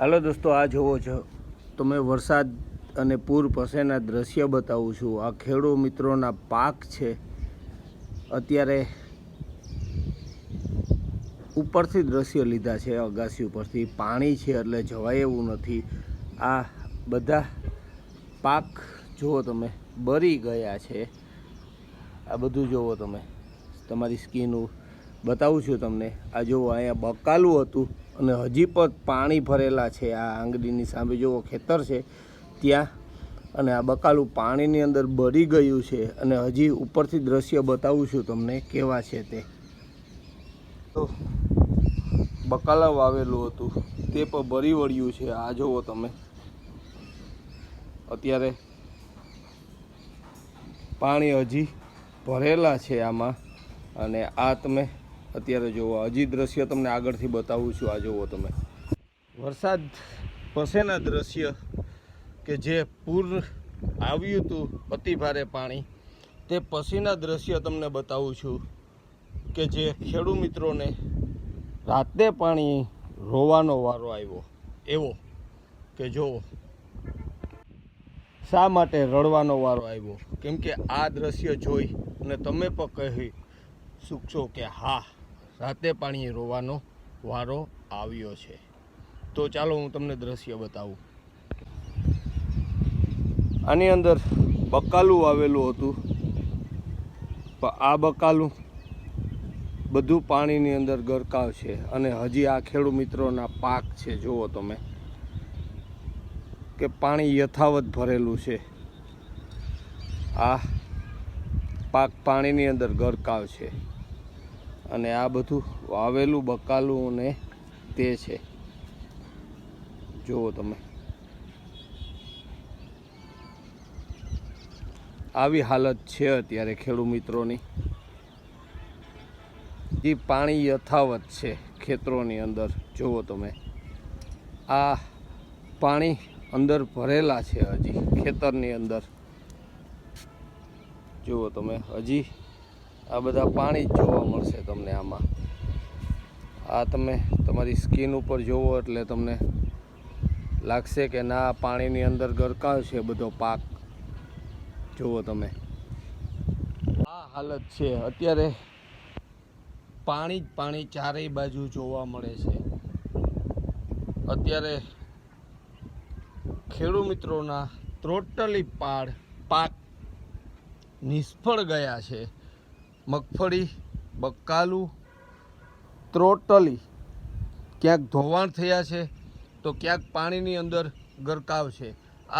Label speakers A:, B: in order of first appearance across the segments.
A: હાલો દોસ્તો, આ જોવો છો તમે વરસાદ અને પૂર પછીના દ્રશ્ય બતાવું છું। આ ખેડૂત મિત્રોના પાક છે। અત્યારે ઉપરથી દ્રશ્ય લીધા છે, અગાસી ઉપરથી પાણી છે એટલે જવાય એવું નથી। આ બધા પાક જુઓ તમે, બળી ગયા છે। આ બધું જુઓ તમે, તમારી સ્કીન બતાવું છું તમને। આ જુઓ, અહીંયા બકાલું હતું અને હજી પણ પાણી ભરેલા છે। આ આંગળીની સામે જુઓ ખેતર છે ત્યાં, અને આ બકાલું પાણીની અંદર બળી ગયું છે। અને હજી ઉપરથી દ્રશ્ય બતાવું છું તમને કેવા છે તે। તો બકાલા વાવેલું હતું તે પણ બળી વળ્યું છે। આ જુઓ તમે, અત્યારે પાણી હજી ભરેલા છે આમાં। અને આ તમે અત્યારે જુઓ, હજી દ્રશ્ય તમને આગળથી બતાવું છું। આ જુઓ તમે, વરસાદ પછીના દ્રશ્ય કે જે પૂર આવ્યું હતું, અતિ ભારે પાણી, તે પછીના દ્રશ્ય તમને બતાવું છું કે જે ખેડૂત મિત્રોને રાતે પાણી રોવાનો વારો આવ્યો। એવો કે જો શા માટે રડવાનો વારો આવ્યો, કેમ કે આ દ્રશ્ય જોઈ અને તમે પણ કહી શકશો કે હા, રાતે પાણી રોવાનો વારો આવ્યો છે। તો ચાલો હું તમને દ્રશ્ય બતાવું। આની અંદર બકાલું આવેલું હતું, પણ આ બકાલું બધું પાણીની અંદર ગરકાવ છે। અને હજી આ ખેડૂત મિત્રોના પાક છે, જુઓ તમે કે પાણી યથાવત ભરેલું છે। આ પાક પાણીની અંદર ગરકાવ છે, અને આ બધું વાવેલું બકાલું ને તે છે, જુઓ તમે। આવી હાલત છે અત્યારે ખેડૂત મિત્રોની। જે પાણી યથાવત છે ખેતરોની અંદર, જુઓ તમે। આ પાણી અંદર ભરેલા છે હજી ખેતરની અંદર, જુઓ તમે। હજી આ બધા પાણી જ જોવા મળશે તમને આમાં। આ તમે તમારી સ્કીન ઉપર જોવો એટલે તમને લાગશે કે ના, પાણીની અંદર ગરકાવ છે બધો પાક, જુઓ તમે। આ હાલત છે અત્યારે, પાણી જ પાણી ચારેય બાજુ જોવા મળે છે। અત્યારે ખેડૂત મિત્રોના ટોટલી પાક નિષ્ફળ ગયા છે। મગફળી, બકાલું ટોટલી ક્યાંક ધોવાણ થયા છે તો ક્યાંક પાણીની અંદર ગરકાવ છે।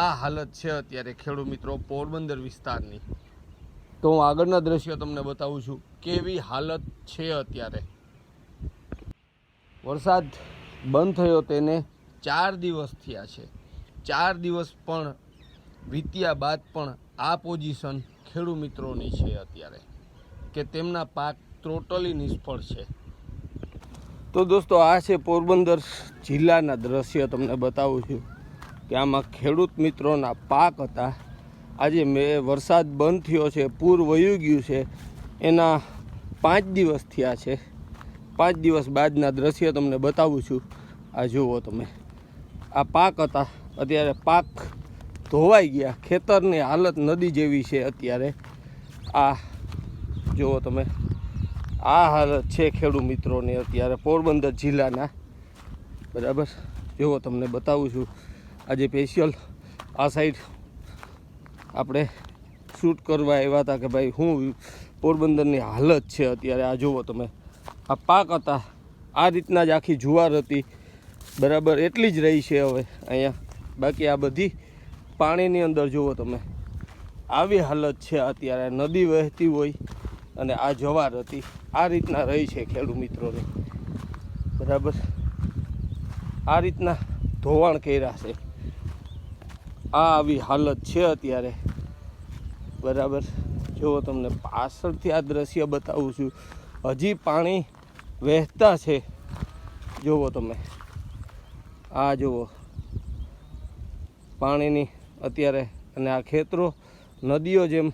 A: આ હાલત છે અત્યારે ખેડૂત મિત્રો પોરબંદર વિસ્તારની। તો હું આગળના દ્રશ્યો તમને બતાવું છું કેવી હાલત છે અત્યારે। વરસાદ બંધ થયો તેને 4 દિવસ થયા છે। 4 દિવસ પણ વીત્યા બાદ પણ આ પોઝિશન ખેડૂત મિત્રોની છે અત્યારે, કે તેમના પાક ટોટલી નિષ્ફળ છે। તો દોસ્તો, આ છે પોરબંદર જિલ્લાના દ્રશ્ય તમને બતાવું છું કે આમાં ખેડૂત મિત્રોના પાક હતા। આજે વરસાદ બંધ થયો છે, પૂર વયું ગયું છે, એના 5 દિવસ થયા છે। 5 દિવસ બાદના દ્રશ્ય તમને બતાવું છું। આ જુઓ તમે, આ પાક હતા, અત્યારે પાક ધોવાઈ ગયા। ખેતરની હાલત નદી જેવી છે અત્યારે। આ જુઓ તમે, આ હાલત છે ખેડૂત મિત્રોની અત્યારે પોરબંદર જિલ્લાના, બરાબર। જુઓ તમને બતાવું છું। આજે સ્પેશિયલ આ સાઈડ આપણે શૂટ કરવા આવ્યા હતા કે ભાઈ શું પોરબંદરની હાલત છે અત્યારે। આ જુઓ તમે, આ પાક હતા, આ રીતના જ આખી જુવાર હતી, બરાબર, એટલી જ રહી છે હવે અહીંયા। બાકી આ બધી પાણીની અંદર જુઓ તમે, આવી હાલત છે અત્યારે। નદી વહેતી હોય અને આ જવાર હતી, આ રીતના રહી છે ખેડૂત મિત્રોને, બરાબર। આ રીતના ધોવાણ કર્યા છે। આ આવી હાલત છે અત્યારે, બરાબર। જુઓ તમને પાછળથી આ દ્રશ્ય બતાવું છું, હજી પાણી વહેતા છે, જુઓ તમે। આ જુઓ પાણીની અત્યારે, અને આ ખેતરો નદીઓ જેમ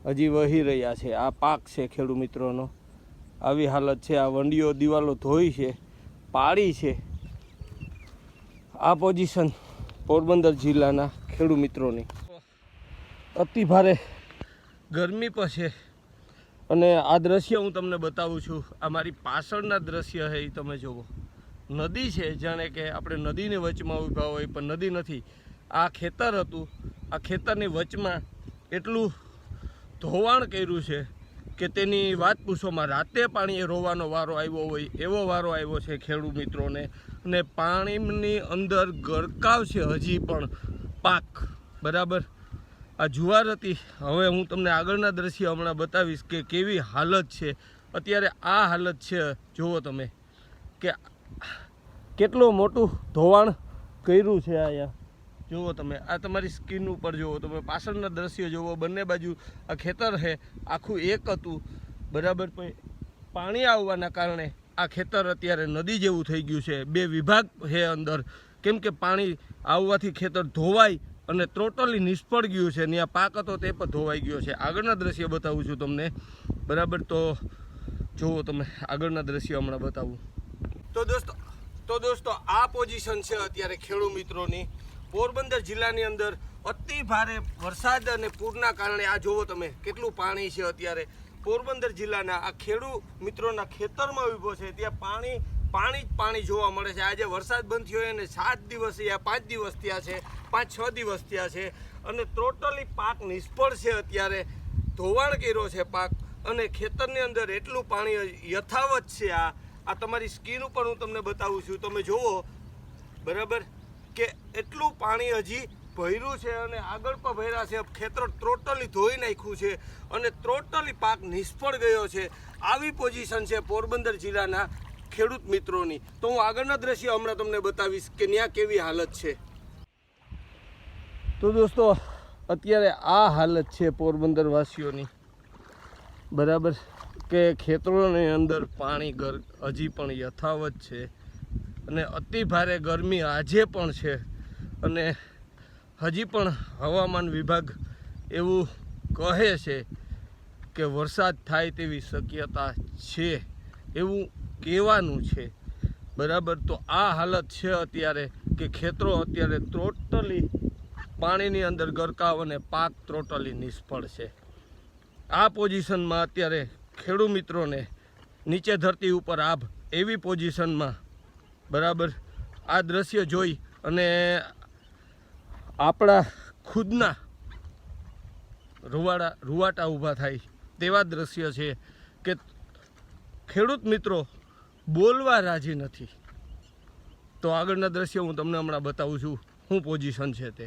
A: હજી વહી રહ્યા છે। આ પાક છે ખેડૂત મિત્રોનો, આવી હાલત છે। આ વંડીઓ દિવાલો ધોઈ છે, પાડી છે, આ પોઝિશન પોરબંદર જિલ્લાના ખેડૂત મિત્રોની અતિ ભારે ગરમી પર છે અને આ દ્રશ્ય હું તમને બતાવું છું. આ મારી પાછળના દ્રશ્ય છે એ તમે જુઓ. નદી છે, જાણે કે આપણે નદીની વચમાં ઊભા હોય, પણ નદી નથી. આ ખેતર હતું. આ ખેતરની વચમાં એટલું ધોવાણ કર્યું છે કે તેની વાત પૂછોમાં. રાતે પાણીએ રોવાનો વારો આવ્યો હોય એવો વારો આવ્યો છે ખેડૂત મિત્રોને. અને પાણીની અંદર ગરકાવ છે હજી પણ પાક. બરાબર, આ જુવાર હતી. હવે હું તમને આગળના દ્રશ્ય હમણાં બતાવીશ કે કેવી હાલત છે અત્યારે. આ હાલત છે, જુઓ તમે કે કેટલું મોટું ધોવાણ કર્યું છે અહીંયા. જુઓ તમે, આ તમારી સ્કીન ઉપર જુઓ તમે, પાછળના દ્રશ્ય જુઓ. બંને બાજુ આ ખેતર છે, આખું એક હતું. બરાબર, પાણી આવવાના કારણે આ ખેતર અત્યારે નદી જેવું થઈ ગયું છે. બે વિભાગ છે અંદર, કેમ કે પાણી આવવાથી ખેતર ધોવાય અને ટોટલી નિષ્ફળ ગયું છે. ત્યાં પાક હતો તે પણ ધોવાઈ ગયો છે. આગળના દ્રશ્ય બતાવું છું તમને. બરાબર, તો જુઓ તમે, આગળના દ્રશ્ય હમણાં બતાવું. તો દોસ્તો આ પોઝિશન છે અત્યારે ખેડૂત મિત્રોની પોરબંદર જિલ્લાની અંદર. અતિ ભારે વરસાદ અને પૂરના કારણે આ જુઓ તમે કેટલું પાણી છે અત્યારે પોરબંદર જિલ્લાના આ ખેડૂત મિત્રોના ખેતરમાં ઊભો છે. ત્યાં પાણી જોવા મળે છે. આજે વરસાદ બંધ થયો અને 7 દિવસ યા 5 દિવસ થયા છે, 5-6 દિવસ થયા છે અને ટોટલી પાક નિષ્ફળ છે. અત્યારે ધોવાણ કર્યો છે પાક અને ખેતરની અંદર એટલું પાણી યથાવત છે. આ તમારી સ્કીન ઉપર હું તમને બતાવું છું. તમે જુઓ, બરાબર, કે એટલું પાણી હજી ભર્યું છે અને આગળ પણ ભર્યા છે. ખેતર ટોટલી ધોઈ નાખ્યું છે અને ટોટલી પાક નિષ્ફળ ગયો છે. આવી પોઝિશન છે પોરબંદર જિલ્લાના ખેડૂત મિત્રોની. તો હું આગળના દ્રશ્ય હમણાં તમને બતાવીશ કે ત્યાં કેવી હાલત છે. તો દોસ્તો અત્યારે આ હાલત છે પોરબંદર વાસીઓની. બરાબર, કે ખેતરોની અંદર પાણી હજી પણ યથાવત છે અને અતિ ભારે ગરમી આજે પણ છે. અને હજી પણ હવામાન વિભાગ એવું કહે છે કે વરસાદ થાય તેવી શક્યતા છે, એવું કહેવાનું છે. બરાબર, તો આ હાલત છે અત્યારે કે ખેતરો અત્યારે ટોટલી પાણીની અંદર ગરકાવ અને પાક ટોટલી નિષ્ફળ છે. આ પોઝિશનમાં અત્યારે ખેડૂત મિત્રોને નીચે ધરતી ઉપર આભ એવી પોઝિશનમાં. બરાબર, આ દ્રશ્ય જોઈ અને આપણા ખુદના રૂવાટા ઊભા થાય તેવા દ્રશ્ય છે કે ખેડૂત મિત્રો બોલવા રાજી નથી. તો આગળના દ્રશ્ય હું તમને હમણાં બતાવું છું શું પોઝિશન છે તે.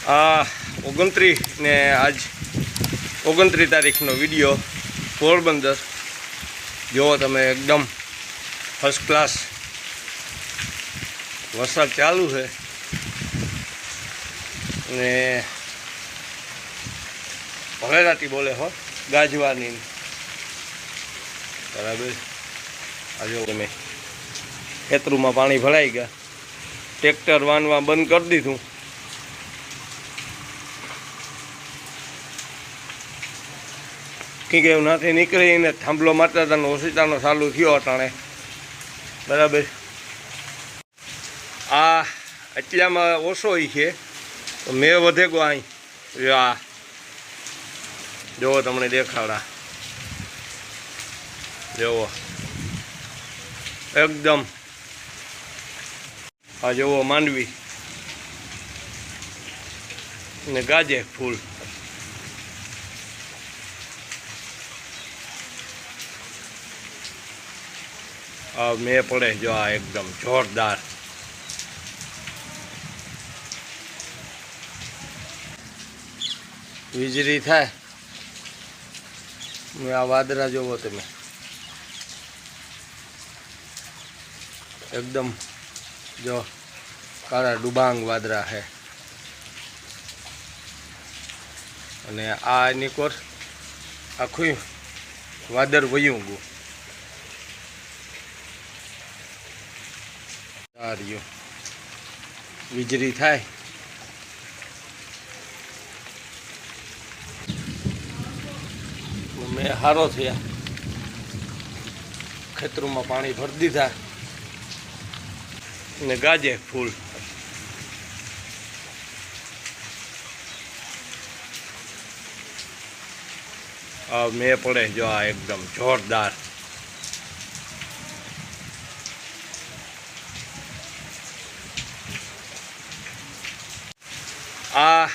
A: આ 29 ને આજ 29 તારીખનો વિડીયો પોરબંદર. જુઓ તમે, એકદમ ફર્સ્ટ ક્લાસ વરસાદ ચાલુ છે ને ભલેરાટી બોલે હો, ગાજવાની. બરાબર, આ જો તમે ખેતરમાં પાણી ભરાઈ ગયા. ટ્રેક્ટર વાનવા બંધ કરી દીધું. કંઈક એવું નથી નીકળીને થાંભલો મારતા હતા, ઓશિતાનો ચાલુ થયો અટાણે. બરાબર, આ એટલામાં ઓછો છે તો મેં વધે ગો. અહીં આ જુઓ, તમને દેખાડા. જુઓ એકદમ. આ જુઓ માંડવી ને ગાજે ફૂલ. આ મેં પડે જો, આ એકદમ જોરદાર. વીજળી થાય. આ વાદળા જોવો તમે, એકદમ જો કાળા ડુબાંગ વાદળા છે. અને આ એની કોર આખું વાદળ વયું ગયું. આ રહ્યું વીજળી થાય. મેં હારો થયા, ખેતરોમાં પાણી ભરી દીધા ને ગાજે ફૂલ. મેં પડે જો આ એકદમ જોરદાર. આ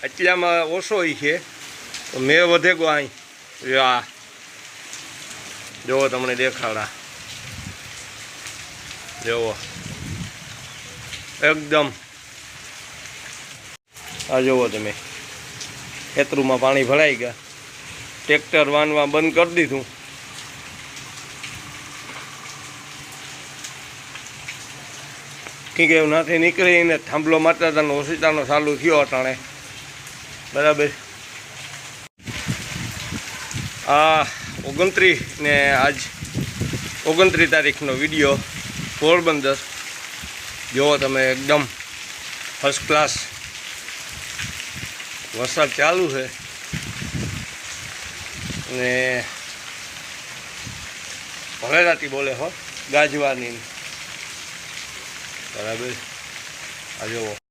A: એટલામાં ઓછો છે તો મેં વધે ગો અહીં આ જોવો તમને દેખાડા જોવો એકદમ. આ જોવો તમે ખેતરુમાં પાણી ભરાઈ ગયા. ટ્રેક્ટર વાનવા બંધ કરી દીધું. ઠીક એવું નાથી નીકળીને થાંભલો માતાનો ઓશિતાનો ચાલુ થયો અટાણે બરાબર. આ 29 ને આજ 29 તારીખનો વિડીયો પોરબંદર. જુઓ તમે એકદમ ફર્સ્ટ ક્લાસ વરસાદ ચાલુ છે ને ભરેરાતી બોલે હો ગાજવાની બરાબર. આ જુઓ